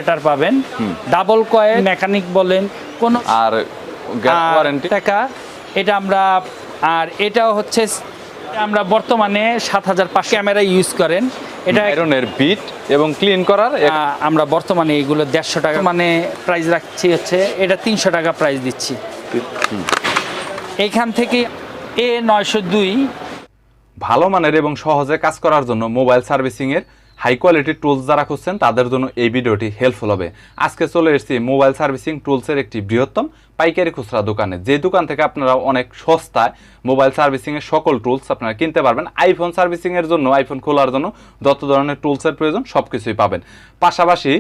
Separator পাবেন, double coil, mechanic বলেন কোন, আর ওয়ারেন্টি টাকা এটা আমরা, আর এটাও হচ্ছে আমরা বর্তমানে 7500 ক্যামেরা ইউজ করেন। এটা আয়রনের বিট এবং ক্লিন করার আমরা বর্তমানে এইগুলো 150 টাকা মানে প্রাইস রাখছি, হচ্ছে এটা 300 টাকা প্রাইস দিচ্ছি। এইখান থেকে A902 ভালো মানের এবং সহজে কাজ করার জন্য মোবাইল সার্ভিসিং এর হাই কোয়ালিটি টুলস যারা খুঁজছেন তাদের জন্য এই ভিডিওটি হেল্পফুল হবে। আজকে চলে এসেছি মোবাইল সার্ভিসিং টুলসের একটি বৃহত্তম পাইকারি খুচরা দোকানে, যে দোকান থেকে আপনারা অনেক সস্তায় মোবাইল সার্ভিসিং এর সকল টুলস আপনারা কিনতে পারবেন। আইফোন সার্ভিসিং এর জন্য, আইফোন খোলার জন্য যত ধরনের টুলসের প্রয়োজন সবকিছুই পাবেন। পাশাপাশি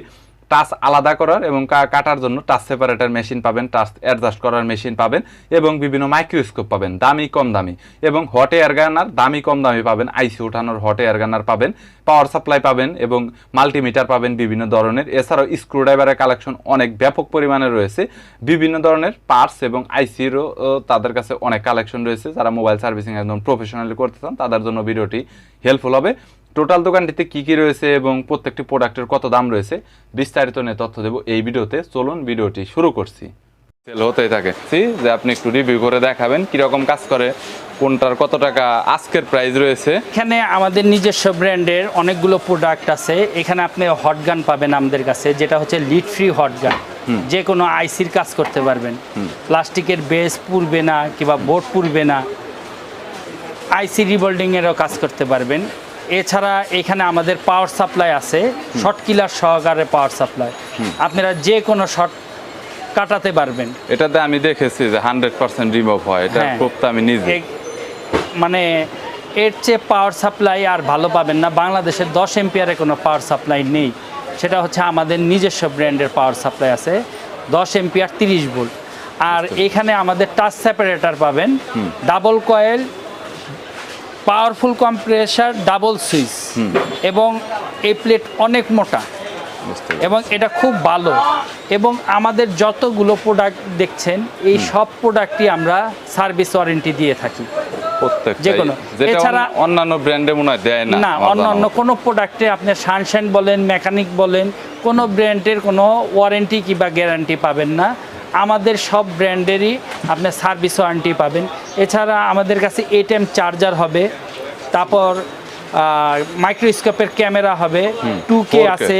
টাচ আলাদা করার এবং কাটার জন্য টাচ সেপারেটর মেশিন পাবেন, টাচ অ্যাডজাস্ট করার মেশিন পাবেন এবং বিভিন্ন মাইক্রোস্কোপ পাবেন, দামি কম দামি, এবং হট এয়ার গানার দামি কম দামি পাবেন, আইসি ওঠানোর হট এয়ার গানার পাবেন, পাওয়ার সাপ্লাই পাবেন এবং মাল্টিমিটার পাবেন বিভিন্ন ধরনের। এছাড়াও স্ক্রুড্রাইভারের কালেকশন অনেক ব্যাপক পরিমাণে রয়েছে। বিভিন্ন ধরনের পার্টস এবং আইসিরও তাদের কাছে অনেক কালেকশন রয়েছে। যারা মোবাইল সার্ভিসিং একদম প্রফেশনালি করতে চান তাদের জন্য ভিডিওটি হেল্পফুল হবে। টোটাল দোকানটিতে কি কি রয়েছে এবং প্রত্যেকটি প্রোডাক্টের কত দাম রয়েছে বিস্তারিত নিয়ে তথ্য দেব এই ভিডিওতে। চলুন ভিডিওটি শুরু করছি। সেল হতেই থাকে যে আপনি একটু রিভিউ করে দেখাবেন কিরকম কাজ করে, কোনটার কত টাকা আজকের প্রাইস রয়েছে। এখানে আমাদের নিজস্ব ব্র্যান্ডের অনেকগুলো প্রোডাক্ট আছে। এখানে আপনি হট গান পাবেন আমাদের কাছে, যেটা হচ্ছে লিড ফ্রি হট গান, যে কোনো আইসির কাজ করতে পারবেন। প্লাস্টিকের বেস পুড়বে না কিংবা বোর্ড পুড়বে না, আইসি রিবোল্ডিংয়েরও কাজ করতে পারবেন। এছাড়া এখানে আমাদের পাওয়ার সাপ্লাই আছে, শর্ট কিলার সহকারে পাওয়ার সাপ্লাই, আপনারা যে কোনো শর্ট কাটাতে পারবেন। এটাতে আমি দেখেছি যে 100% রিমুভ হয়, এটা প্রোবটা আমি নিজে, মানে এর চেয়ে পাওয়ার সাপ্লাই আর ভালো পাবেন না। বাংলাদেশের 10 এম্পিয়ারের কোনো পাওয়ার সাপ্লাই নেই, সেটা হচ্ছে আমাদের নিজস্ব ব্র্যান্ডের পাওয়ার সাপ্লাই আছে 10 এম্পিয়ার 30 ভোল্ট। আর এখানে আমাদের টাচ সেপারেটর পাবেন, double coil, powerful compressor, double switch, এবং এই প্লেট অনেক মোটা এবং এটা খুব ভালো। এবং আমাদের যতগুলো প্রোডাক্ট দেখছেন এই সব প্রোডাক্টই আমরা সার্ভিস ওয়ারেন্টি দিয়ে থাকি যে কোনো। এছাড়া অন্যান্য ব্র্যান্ডে মনে হয় দেয় না, অন্যান্য কোনো প্রোডাক্টে আপনি সানশাইন বলেন, মেকানিক বলেন, কোনো ব্র্যান্ডের কোনো ওয়ারেন্টি কিংবা গ্যারান্টি পাবেন না। আমাদের সব ব্র্যান্ডেরই আপনি সার্ভিস ওয়ারেন্টি পাবেন। এছাড়া আমাদের কাছে এটিএম চার্জার হবে, তারপর মাইক্রোস্কোপের ক্যামেরা হবে, 2K আছে,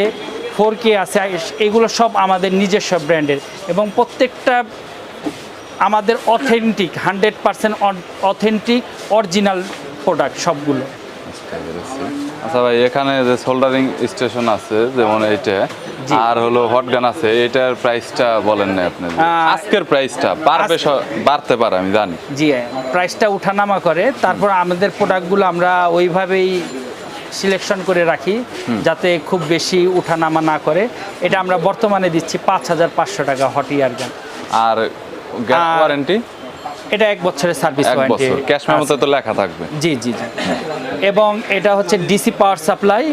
4K আছে, এগুলো সব আমাদের নিজস্ব ব্র্যান্ডের এবং প্রত্যেকটা আমাদের অথেন্টিক 100% অথেন্টিক অরিজিনাল প্রোডাক্ট সবগুলো। আচ্ছা ভাই, এখানে যে সোল্ডারিং স্টেশন আছে যেমন এইটা, আর হলো হট গান আছে, এটার প্রাইসটা বলেন না আপনি? আজকের প্রাইসটা বাড়তে পারে আমি জানি। জি, প্রাইসটা উঠানামা করে। তারপর আমাদের প্রোডাক্টগুলো আমরা ওইভাবেই সিলেকশন করে রাখি যাতে খুব বেশি উঠানামা না করে। এটা আমরা বর্তমানে দিচ্ছি 5500 টাকা হট ইয়ার গান। আর ওয়ারেন্টি? এটা 1 বছরের সার্ভিস ওয়ারেন্টি, ক্যাশ মেমোতে তো লেখা থাকবে। জি জি জি। এবং এটা হচ্ছে ডিসি পাওয়ার সাপ্লাই,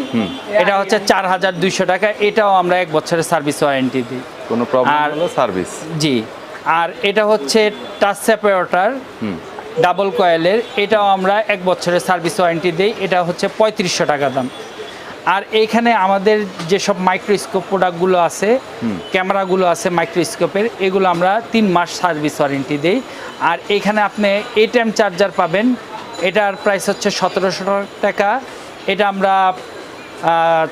এটা হচ্ছে 4200 টাকা, এটাও আমরা 1 বছরের সার্ভিস ওয়ারেন্টি দিই, কোনো প্রবলেম হলে সার্ভিস। জি। আর এটা হচ্ছে টাচ সেপারেটর ডাবল কয়েলের, এটাও আমরা 1 বছরের সার্ভিস ওয়ারেন্টি দিই, এটা হচ্ছে 3500 টাকা দাম। আর এইখানে আমাদের যেসব মাইক্রোস্কোপ প্রোডাক্টগুলো আছে, ক্যামেরাগুলো আছে মাইক্রোস্কোপের, এগুলো আমরা 3 মাস সার্ভিস ওয়ারেন্টি দিই। আর এখানে আপনি এটিএম চার্জার পাবেন, এটার প্রাইস হচ্ছে 1700 টাকা, এটা আমরা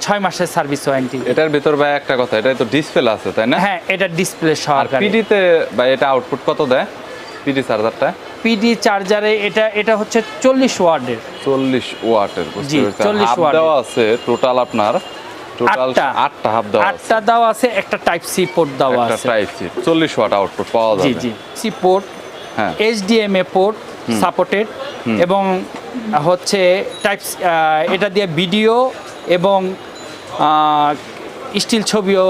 6 মাসের সার্ভিস ওয়ারেন্টি। এটার ভিতর ভাই একটা কথা, এটা তো ডিসপ্লে আছে তাই না? হ্যাঁ, এটা ডিসপ্লে সহকারে। পিডিতে ভাই এটা আউটপুট কত দেয় পিডি চার্জারটা? পিডি চার্জারে এটা হচ্ছে 40 ওয়াটের। 40 ওয়াটের, জি 40 ওয়াট দেওয়া আছে। টোটাল আপনার টোটাল 8টা হাফ দেওয়া আছে, 8টা দেওয়া আছে, একটা টাইপ সি পোর্ট দেওয়া আছে, একটা টাইপ সি 40 ওয়াট আউটপুট পাওয়া যাবে। জি জি, সি পোর্ট, হ্যাঁ, এইচডিএমআই পোর্ট সাপোর্টেড, এবং হচ্ছে টাইপ, এটা দিয়ে ভিডিও এবং স্টিল ছবিও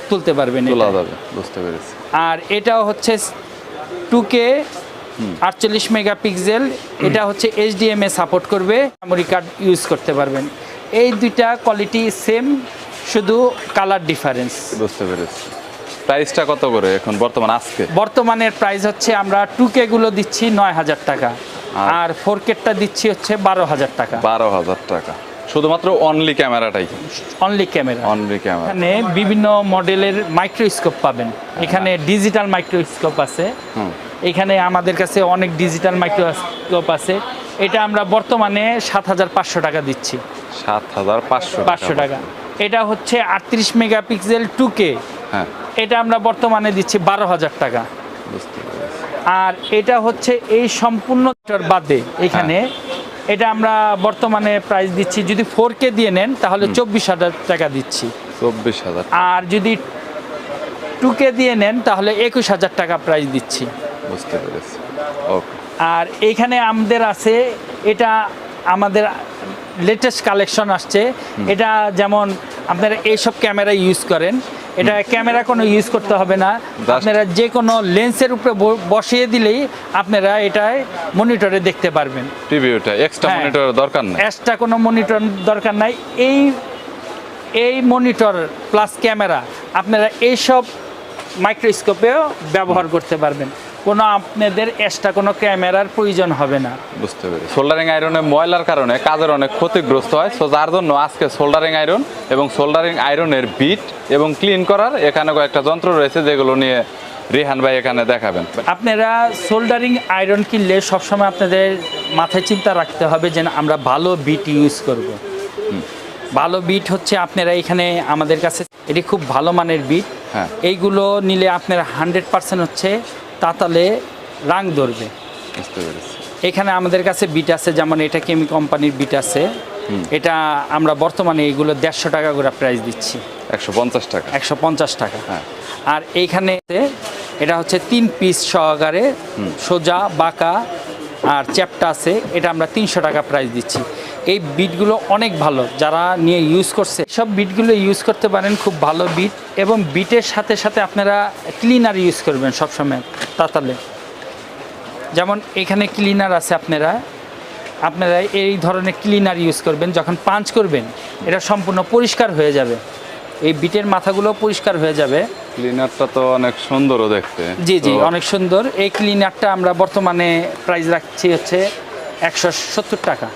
তুলতে পারবেন, তোলা যাবে, বুঝতে পেরেছি। আর এটাও হচ্ছে 2K 48 মেগাপিক্সেল, এটা হচ্ছে এইচডিএমআই সাপোর্ট করবে, মেমোরি কার্ড ইউজ করতে পারবেন। এই দুইটা কোয়ালিটি সেম, শুধু কালার ডিফারেন্স। বুঝতে পেরেছি। প্রাইসটা কত করে এখন বর্তমান? আজকে বর্তমানের প্রাইস হচ্ছে আমরা 2K গুলো দিচ্ছি 9000 টাকা, আর 4K টা দিচ্ছি হচ্ছে 12000 টাকা। 12000 টাকা। শুধুমাত্র অনলি ক্যামেরাটাই? Only camera. Only camera. এখানে বিভিন্ন মডেলের মাইক্রোস্কোপ পাবেন, এখানে ডিজিটাল মাইক্রোস্কোপ আছে, এখানে আমাদের কাছে অনেক ডিজিটাল মাইক্রোস্কোপ আছে। এটা আমরা বর্তমানে 7,500 টাকা দিচ্ছি। 7,500 টাকা। এটা হচ্ছে 38 মেগাপিক্সেল 2K, হ্যাঁ, এটা আমরা বর্তমানে দিচ্ছি 12,000 টাকা। বুঝতে পেরেছি। আর এটা হচ্ছে এই সম্পূর্ণ বাদে এখানে এটা আমরা বর্তমানে প্রাইস দিচ্ছি, যদি 4K দিয়ে নেন তাহলে 24,000 টাকা দিচ্ছি। 24,000। আর যদি 2K দিয়ে নেন তাহলে 21,000 টাকা প্রাইস দিচ্ছি। বুঝতে পেরেছি, ওকে। আর এইখানে আমাদের আছে, এটা আমাদের লেটেস্ট কালেকশন আসছে। এটা যেমন আপনারা এইসব ক্যামেরা ইউজ করেন, এটা ক্যামেরা কোনো ইউজ করতে হবে না, আপনারা যে কোনো লেন্সের উপরে বসিয়ে দিলেই আপনারা এটায় মনিটরে দেখতে পারবেন। টিভিটা এক্সট্রা মনিটর দরকার নেই, এক্সট্রা কোনো মনিটর দরকার নাই। এই মনিটর প্লাস ক্যামেরা আপনারা এইসব মাইক্রোস্কোপেও ব্যবহার করতে পারবেন, কোনো আপনাদের এক্সট্রা কোনো ক্যামেরার প্রয়োজন হবে না। বুঝতে পেরেছি। সোল্ডারিং আয়রনে ময়লার কারণে কাজের অনেক ক্ষতিগ্রস্ত হয়, সো যার জন্য আজকে সোল্ডারিং আয়রন এবং সোল্ডারিং আয়রনের বিট এবং ক্লিন করার এখানে কয়েকটা যন্ত্র রয়েছে যেগুলো নিয়ে রিহান ভাই এখানে দেখাবেন। আপনারা সোল্ডারিং আয়রন কিনলে সবসময় আপনাদের মাথায় চিন্তা রাখতে হবে যে আমরা ভালো বিট ইউজ করব। ভালো বিট হচ্ছে আপনারা এখানে আমাদের কাছে এটি খুব ভালো মানের বিট, হ্যাঁ, এইগুলো নিলে আপনারা 100% হচ্ছে তাতালে রাং ধরবে। বুঝতে পেরেছি। এখানে আমাদের কাছে বিট আছে, যেমন এটা কেমি কোম্পানির বিট আছে, এটা আমরা বর্তমানে এইগুলো 150 টাকা করে প্রাইস দিচ্ছি। 150 টাকা? 150 টাকা, হ্যাঁ। আর এইখানে এটা হচ্ছে 3 পিস সহকারে, সোজা বাঁকা আর চ্যাপটা আছে, এটা আমরা 300 টাকা প্রাইস দিচ্ছি। এই বিটগুলো অনেক ভালো, যারা নিয়ে ইউজ করছে সব বিটগুলো ইউজ করতে পারেন, খুব ভালো বিট। এবং বিটের সাথে সাথে আপনারা ক্লিনার ইউজ করবেন সবসময় তাতালে, যেমন এখানে ক্লিনার আছে, আপনারা এই ধরনের ক্লিনার ইউজ করবেন। যখন পাঞ্চ করবেন এটা সম্পূর্ণ পরিষ্কার হয়ে যাবে, এই বিটের মাথাগুলো পরিষ্কার হয়ে যাবে। ক্লিনারটা তো অনেক সুন্দরও দেখতে। জি, অনেক সুন্দর। এই ক্লিনারটা আমরা বর্তমানে প্রাইস রাখছি হচ্ছে 170 টাকা।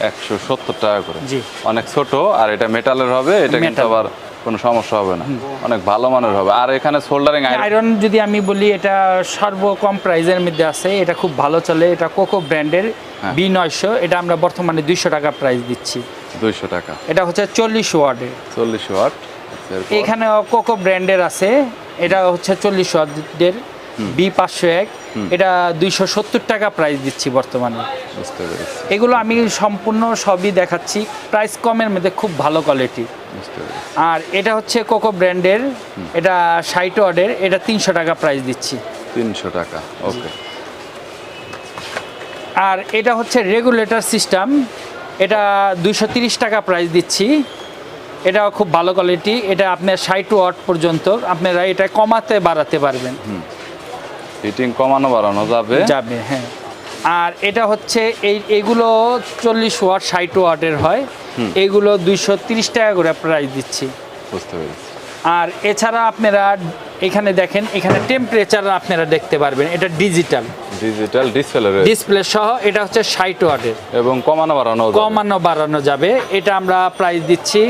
170 টাকা করে? জি। অনেক ছোট, আর এটা মেটালের হবে, এটা কিন্তু আবার কোনো সমস্যা হবে না, অনেক ভালো মানের হবে। আর এখানে সোল্ডারিং আয়রন যদি আমি বলি, এটা সর্বকম প্রাইজের মধ্যে আছে, এটা খুব ভালো চলে, এটা কোকো ব্র্যান্ডের B900, এটা আমরা বর্তমানে 200 টাকা প্রাইস দিচ্ছি। 200 টাকা? এটা হচ্ছে 40 ওয়াটের। 40 ওয়াট। এখানে কোকো ব্র্যান্ডের আছে, এটা হচ্ছে 40 ওয়াটের B501, এটা 270 টাকা প্রাইস দিচ্ছি বর্তমানে। বুঝতে পেরেছি। এগুলো আমি সম্পূর্ণ সবই দেখাচ্ছি, প্রাইস কমের মধ্যে, খুব ভালো কোয়ালিটি। বুঝতে পেরেছি। আর এটা হচ্ছে কোকো ব্র্যান্ডের, এটা 60 ওয়াটের, এটা 300 টাকা প্রাইস দিচ্ছি। 300 টাকা, ওকে। আর এটা হচ্ছে রেগুলেটর সিস্টেম, এটা 230 টাকা প্রাইস দিচ্ছি। এটাও খুব ভালো কোয়ালিটি, এটা আপনার 60 ওয়াট পর্যন্ত আপনারা এটা কমাতে বাড়াতে পারবেন। হিটিং কমানো বাড়ানো যাবে, হ্যাঁ। আর এটা হচ্ছে এইগুলো 40 ওয়াট 60 ওয়াটের হয়, এইগুলো 230 টাকা করে প্রাইস দিচ্ছি। বুঝতে পেরেছি। আর এছাড়া আপনারা এখানে দেখেন, এখানে টেম্পারেচার আপনারা দেখতে পারবেন, এটা ডিজিটাল ডিসপ্লে সহ, এটা হচ্ছে 60 ওয়াটের এবং কমানো বাড়ানো যাবে। এটা আমরা প্রাইস দিচ্ছি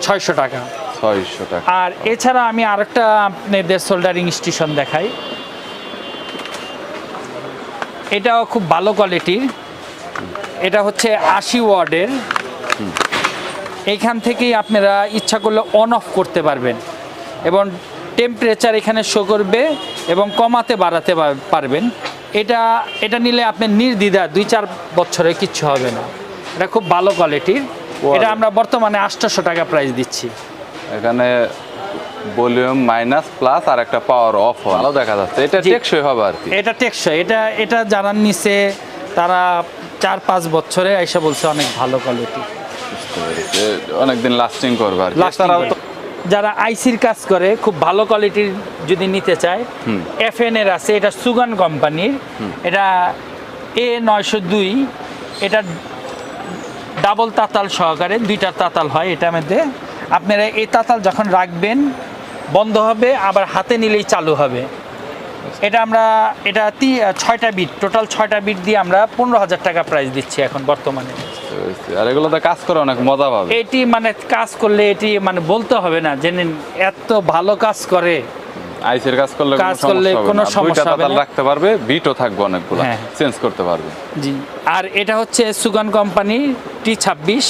600 টাকা। 600 টাকা। আর এছাড়া আমি আরেকটা আপনাদের সোল্ডারিং স্টেশন দেখাই, এটাও খুব ভালো কোয়ালিটির, এটা হচ্ছে 80 ওয়াটের। এইখান থেকেই আপনারা ইচ্ছা করলে অন অফ করতে পারবেন এবং টেম্পারেচার এখানে শো করবে এবং কমাতে বাড়াতে পারবেন। এটা নিলে আপনি নির্দ্বিধায় 2-4 বছরে কিচ্ছু হবে না, এটা খুব ভালো কোয়ালিটির। এটা আমরা বর্তমানে 800 টাকা প্রাইস দিচ্ছি। এখানে ভলিউম মাইনাস প্লাস আর একটা পাওয়ার অফ ভালো দেখা যাচ্ছে, এটা টেকসই হবে আর কি। এটা টেকসই, এটা যারা নিছে তারা 4-5 বছরে এসে বলছে অনেক ভালো কোয়ালিটি, অনেকদিন লাস্টিং করবে আর কি। যারা আইসির কাজ করে খুব ভালো কোয়ালিটির যদি নিতে চায়, FN এর আছে, এটা সুগান কোম্পানির, এটা A902, এটা ডাবল তাতাল সহকারে, 2টা তাতাল হয় এটার মধ্যে। আপনারা এই তাতাল যখন রাখবেন বন্ধ হবে, আবার হাতে নিলেই চালু হবে। এটা 6টা বিট, টোটাল 6টা বিট দিয়ে আমরা 15,000 টাকা প্রাইস দিচ্ছি এখন বর্তমানে। পেরেছি। আর এগুলোতে কাজ করে অনেক মজা পাবে। এটি মানে কাজ করলে এটি মানে বলতে হবে না যে এত ভালো কাজ করে। আইসির কাজ করলে কোনো সমস্যা হবে না, রাখতে পারবে, বিটও থাকবে অনেকগুলো, হ্যাঁ। চেঞ্জ করতে পারবে। জি। আর এটা হচ্ছে সুগান কোম্পানি T26,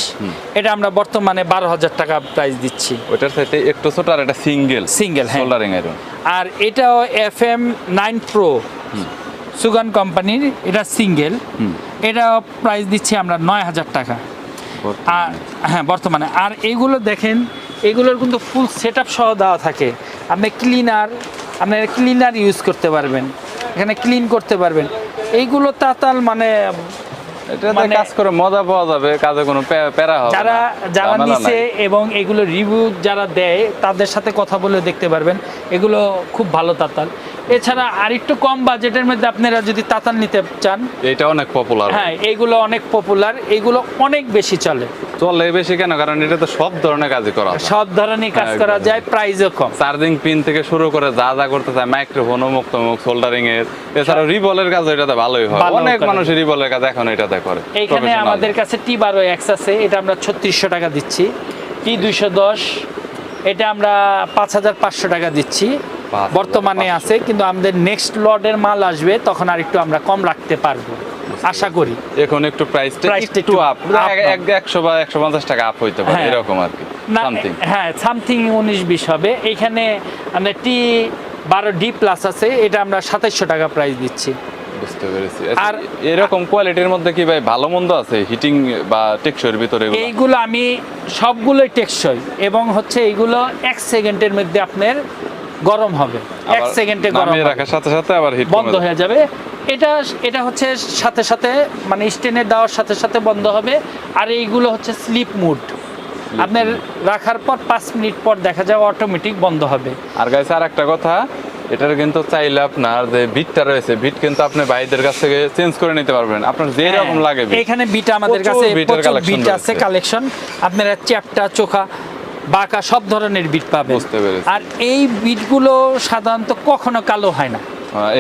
এটা আমরা বর্তমানে 12,000 টাকা প্রাইস দিচ্ছি। ওটার সাথে একটু ছোট, আর এটা সিঙ্গেল হ্যাঁ। Soldering iron. আর এটাও FM9 Pro সুগান কোম্পানির, এটা সিঙ্গেল, এটা প্রাইস দিচ্ছি আমরা 9,000 টাকা। আর হ্যাঁ বর্তমানে। আর এইগুলো দেখেন, এগুলোর কিন্তু ফুল সেট আপ সহ দেওয়া থাকে। আপনি ক্লিনার ইউজ করতে পারবেন, এখানে ক্লিন করতে পারবেন। এইগুলো তাতাল মানে এটাতে কাজ করে মজা পাওয়া যাবে, কাজে কোনো প্যারা হবে না, যারা ঝামেলা নিছে নাই। এবং এগুলো রিভিউ যারা দেয় তাদের সাথে কথা বলে দেখতে পারবেন, এগুলো খুব ভালো তাতাল। এছাড়া আরেকটু কম বাজেটের মধ্যে আপনারা যদি তাতাল নিতে চান, এটা অনেক পপুলার। হ্যাঁ এইগুলো অনেক পপুলার, এগুলো অনেক বেশি চলে। চলে বেশি কেন? কারণ এটা তো সব ধরনের কাজই করা যায়, সব ধরনের কাজ হ্যাঁ, করা একদম। যায়, প্রাইসও কম। চার্জিং পিন থেকে শুরু করে যা যা করতে চায়, মাইক্রোফোন, মুক্ত সোল্ডারিং এর, এছাড়াও রিবলের কাজ এটাতে ভালোই হয়। ভালো অনেক করে। মানুষ রিবলের কাজ এখন এটাতে করে। এইখানে professional। আমাদের কাছে T12X আছে, এটা আমরা 3600 টাকা দিচ্ছি। T210 এটা আমরা 5,500 টাকা দিচ্ছি 5,500 বর্তমানে আছে, কিন্তু আমাদের নেক্সট লটের মাল আসবে তখন আরেকটু আমরা কম রাখতে পারবো আশা করি। এখন একটু প্রাইসটা প্রাইসটা একটু আপ, up না। 100 বা 150 টাকা আপ হইতে পারে, হ্যাঁ। এরকম আর কি, না সামথিং। হ্যাঁ সামথিং 19-20 হবে। এখানে আমরা T12D+ আছে, এটা আমরা 2700 টাকা প্রাইস দিচ্ছি। বুঝতে পেরেছি। আর এরকম কোয়ালিটির মধ্যে কি ভাই ভালো মন্দ আছে, হিটিং বা টেকসইয়ের ভিতরে এগুলো? এইগুলো আমি সবগুলোই টেকসই, এবং হচ্ছে এইগুলো 1 সেকেন্ডের মধ্যে আপনার গরম হবে, 1 আবার সেকেন্ডে গরম নামিয়ে হবে, রাখার সাথে সাথে আবার হিট বন্ধ হয়ে যাবে। এটা হচ্ছে সাথে সাথে মানে স্টেনে দেওয়ার সাথে সাথে বন্ধ হবে। আর এইগুলো হচ্ছে স্লিপ মুড, আপনার রাখার পর 5 মিনিট পর দেখা যায় অটোমেটিক বন্ধ হবে। আর গাইস আর একটা কথা, এটার কিন্তু চাইলে আপনার যে বিটটা রয়েছে, বিট কিন্তু আপনি ভাইদের কাছ থেকে চেঞ্জ করে নিতে পারবেন, আপনার যে রকম লাগে বিট। এখানে বিট আমাদের প্রচুর কাছে বিটের প্রচুর collection বিট আছে, রয়েছে। কালেকশন। আপনারা চ্যাপটা, চোখা, বাঁকা সব ধরনের বিট পাবেন। বুঝতে পেরেছি। আর এই বিটগুলো সাধারণত কখনো কালো হয় না।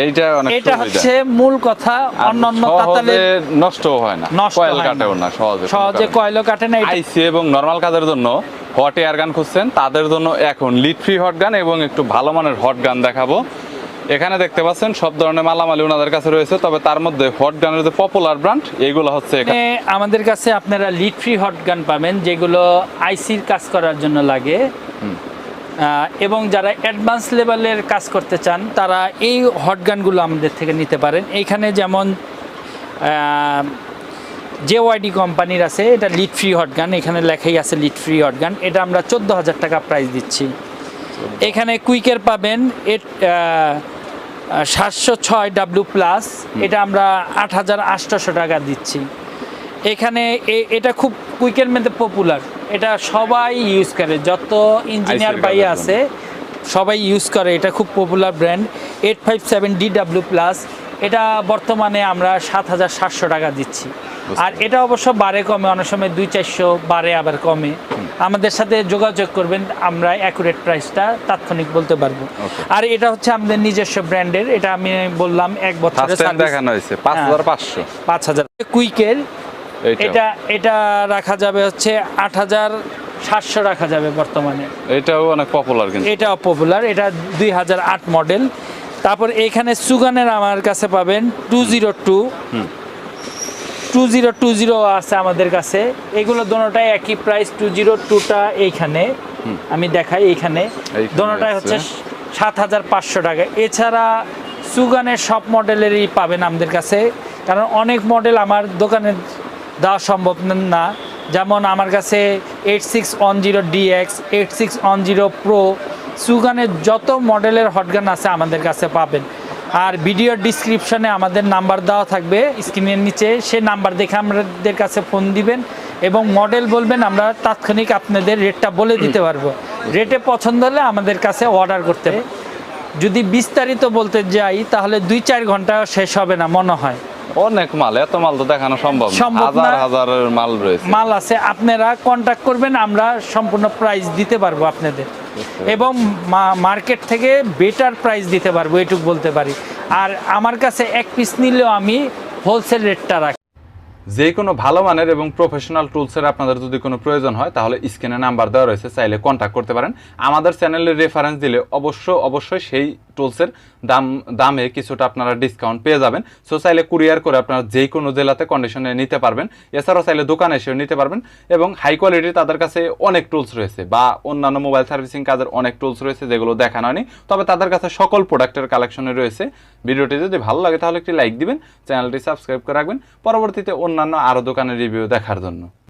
এইটা অনেক এটা সুবিধা। হচ্ছে মূল কথা। আর অন্যান্য সহজে তাতালের নষ্টও হয় না, নষ্ট কয়েল হয় না। কাটেও না সহজে সহজে কয়েলও কাটে না। আইসি এবং নরমাল কাজের জন্য হট এয়ার গান খুঁজছেন, তাদের জন্য এখন লিড ফ্রি হট গান এবং একটু ভালো মানের হট গান দেখাবো। এখানে দেখতে পাচ্ছেন সব ধরনের মালামালি ওনাদের কাছে রয়েছে, তবে তার মধ্যে হট গানের যে পপুলার ব্র্যান্ড এইগুলো হচ্ছে আমাদের কাছে আপনারা লিড ফ্রি হট গান পাবেন, যেগুলো আইসির কাজ করার জন্য লাগে। এবং যারা অ্যাডভান্স লেভেলের কাজ করতে চান তারা এই হট গানগুলো আমাদের থেকে নিতে পারেন। এইখানে যেমন JYD কোম্পানির আছে, এটা লিড ফ্রি হট গান, এখানে লেখাই আছে লিড ফ্রি হট গান, এটা আমরা 14,000 টাকা প্রাইস দিচ্ছি। এখানে কুইকের পাবেন 706W+, এটা আমরা 8,800 টাকা দিচ্ছি। এখানে এটা খুব কুইকের মধ্যে পপুলার, এটা সবাই ইউজ করে, যত ইঞ্জিনিয়ার ভাই আছে সবাই ইউজ করে, এটা খুব পপুলার ব্র্যান্ড। 857DW+, এটা বর্তমানে আমরা 7,700 টাকা দিচ্ছি। আর এটা অবশ্য বাড়ে কমে, অনেক সময় 200-400 বাড়ে আবার কমে। আমাদের সাথে যোগাযোগ করবেন, আমরা অ্যাকুরেট প্রাইসটা তাৎক্ষণিক বলতে পারবো। আর এটা হচ্ছে আমাদের নিজস্ব ব্র্যান্ডের, এটা আমি বললাম 1 বছরের সার্ভিস দেখানো হয়েছে 5,500 5,000। কুইকের এটা রাখা যাবে হচ্ছে 8,700 রাখা যাবে বর্তমানে। এটাও অনেক পপুলার, কিন্তু এটাও পপুলার, এটা 2008 মডেল। তারপর এখানে সুগানের আমার কাছে পাবেন 2020 আছে আমাদের কাছে। এগুলো দোনোটাই একই প্রাইস। 202টা এইখানে আমি দেখাই, এইখানে দোনোটাই হচ্ছে 7,500 টাকা। এছাড়া সুগানের সব মডেলেরই পাবেন আমাদের কাছে, কারণ অনেক মডেল আমার দোকানে দেওয়া সম্ভব না। যেমন আমার কাছে 8610DX, 8610 Pro, সুগানের যত মডেলের হটগান আছে আমাদের কাছে পাবেন। আর ভিডিওর ডিসক্রিপশনে আমাদের নাম্বার দেওয়া থাকবে স্ক্রিনের নিচে, সে নাম্বার দেখে আমাদের কাছে ফোন দিবেন এবং মডেল বলবেন, আমরা তাৎক্ষণিক আপনাদের রেটটা বলে দিতে পারবো। রেটে পছন্দ হলে আমাদের কাছে অর্ডার করতে। যদি বিস্তারিত বলতে যাই তাহলে 2-4 ঘন্টা শেষ হবে না মনে হয়। অনেক মাল, এত মাল তো দেখানো সম্ভব না, হাজার হাজার মাল রয়েছে, মাল আছে। আপনারা কন্ট্যাক্ট করবেন, আমরা সম্পূর্ণ প্রাইস দিতে পারবো আপনাদের, এবং মার্কেট থেকে বেটার প্রাইস দিতে পারবো, এটুকু বলতে পারি। আর আমার কাছে 1 পিস নিলেও আমি হোলসেল রেটটা রাখি। যে কোনো ভালো মানের এবং প্রফেশনাল টুলসের আপনাদের যদি কোনো প্রয়োজন হয় তাহলে স্ক্রিনে নাম্বার দেওয়া রয়েছে, চাইলে কন্ট্যাক্ট করতে পারেন। আমাদের চ্যানেলের রেফারেন্স দিলে অবশ্যই সেই টুলসের দামে কিছুটা আপনারা ডিসকাউন্ট পেয়ে যাবেন। সো চাইলে কুরিয়ার করে আপনারা যে কোনো জেলাতে কন্ডিশনে নিতে পারবেন, এছাড়াও চাইলে দোকানে এসেও নিতে পারবেন। এবং হাই কোয়ালিটি তাদের কাছে অনেক টুলস রয়েছে, বা অন্যান্য মোবাইল সার্ভিসিং কাজের অনেক টুলস রয়েছে যেগুলো দেখানো হয়নি, তবে তাদের কাছে সকল প্রোডাক্টের কালেকশনে রয়েছে। ভিডিওটি যদি ভালো লাগে তাহলে একটি লাইক দিবেন, চ্যানেলটি সাবস্ক্রাইব করে রাখবেন পরবর্তীতে অন্যান্য আরও দোকানের রিভিউ দেখার জন্য।